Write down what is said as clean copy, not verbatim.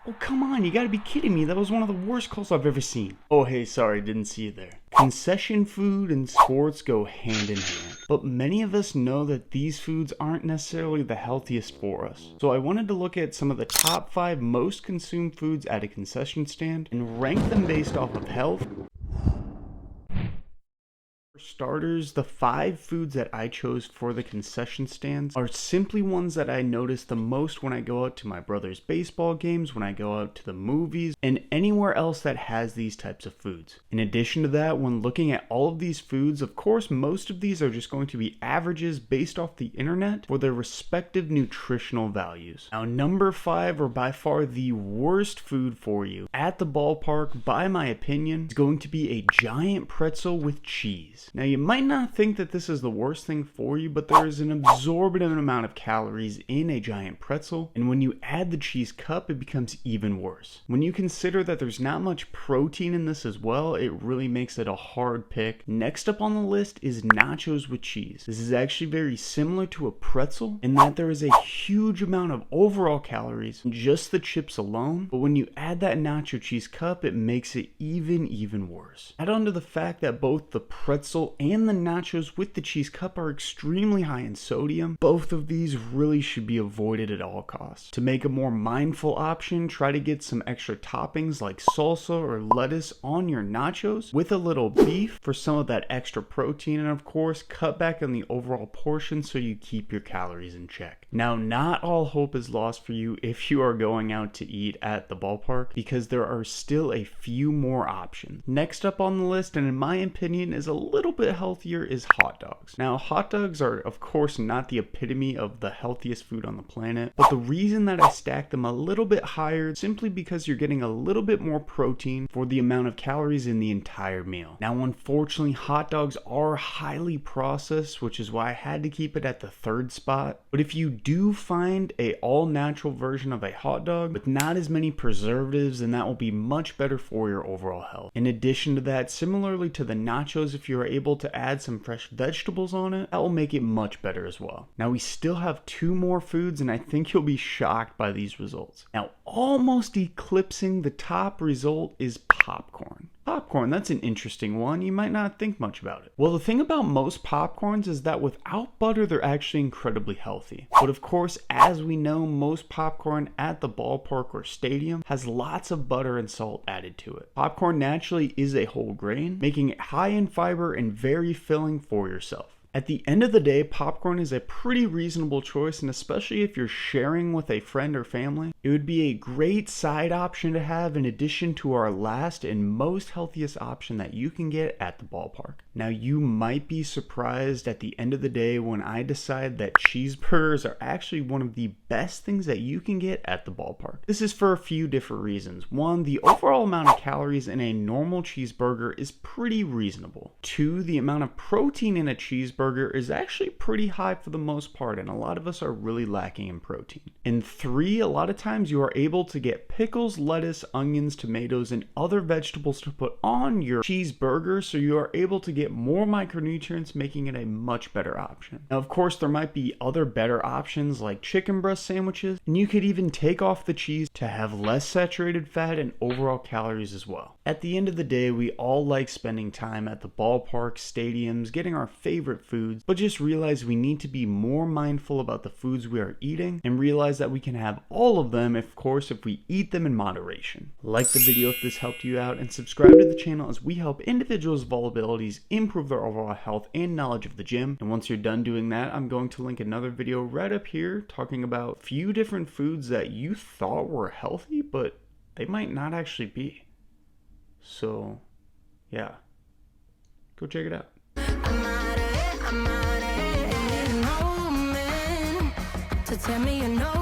Oh, come on, you gotta be kidding me. That was one of the worst calls I've ever seen. Oh, hey, sorry, didn't see you there. Concession food and sports go hand in hand, but many of us know that these foods aren't necessarily the healthiest for us. So I wanted to look at some of the top 5 most consumed foods at a concession stand and rank them based off of health. For starters, the 5 foods that I chose for the concession stands are simply ones that I notice the most when I go out to my brother's baseball games, when I go out to the movies, and anywhere else that has these types of foods. In addition to that, when looking at all of these foods, of course, most of these are just going to be averages based off the internet for their respective nutritional values. Now, number 5, or by far the worst food for you at the ballpark, by my opinion, is going to be a giant pretzel with cheese. Now, you might not think that this is the worst thing for you, but there is an absorbent amount of calories in a giant pretzel, and when you add the cheese cup, it becomes even worse. When you consider that there's not much protein in this as well, it really makes it a hard pick. Next up on the list is nachos with cheese. This is actually very similar to a pretzel in that there is a huge amount of overall calories in just the chips alone, but when you add that nacho cheese cup, it makes it even worse. Add on to the fact that both the pretzel and the nachos with the cheese cup are extremely high in sodium. Both of these really should be avoided at all costs. To make a more mindful option, try to get some extra toppings like salsa or lettuce on your nachos with a little beef for some of that extra protein, and of course cut back on the overall portion so you keep your calories in check. Now, not all hope is lost for you if you are going out to eat at the ballpark, because there are still a few more options. Next up on the list, and in my opinion is a little bit healthier, is hot dogs. Now, hot dogs are of course not the epitome of the healthiest food on the planet, but the reason that I stack them a little bit higher is simply because you're getting a little bit more protein for the amount of calories in the entire meal. Now, unfortunately, hot dogs are highly processed, which is why I had to keep it at the 3rd spot. But if you do find a all-natural version of a hot dog with not as many preservatives, then that will be much better for your overall health. In addition to that, similarly to the nachos, if you're able to add some fresh vegetables on it, that will make it much better as well. Now, we still have 2 more foods, and I think you'll be shocked by these results. Now, almost eclipsing the top result is popcorn. Popcorn, that's an interesting one. You might not think much about it. Well, the thing about most popcorns is that without butter, they're actually incredibly healthy. But of course, as we know, most popcorn at the ballpark or stadium has lots of butter and salt added to it. Popcorn naturally is a whole grain, making it high in fiber and very filling for yourself. At the end of the day, popcorn is a pretty reasonable choice, and especially if you're sharing with a friend or family, it would be a great side option to have in addition to our last and most healthiest option that you can get at the ballpark. Now, you might be surprised at the end of the day when I decide that cheeseburgers are actually one of the best things that you can get at the ballpark. This is for a few different reasons. 1, the overall amount of calories in a normal cheeseburger is pretty reasonable. 2, the amount of protein in a cheeseburger is actually pretty high for the most part, and a lot of us are really lacking in protein. And 3, a lot of times you are able to get pickles, lettuce, onions, tomatoes, and other vegetables to put on your cheeseburger, so you are able to get more micronutrients, making it a much better option. Now, of course, there might be other better options like chicken breast sandwiches, and you could even take off the cheese to have less saturated fat and overall calories as well. At the end of the day, we all like spending time at the ballpark, stadiums, getting our favorite foods, but just realize we need to be more mindful about the foods we are eating and realize that we can have all of them, of course, if we eat them in moderation. Like the video if this helped you out, and subscribe to the channel as we help individuals with all abilities improve their overall health and knowledge of the gym. And once you're done doing that, I'm going to link another video right up here talking about a few different foods that you thought were healthy, but they might not actually be. So, yeah, go check it out. I'm out of it, and you know, man, to tell me you know.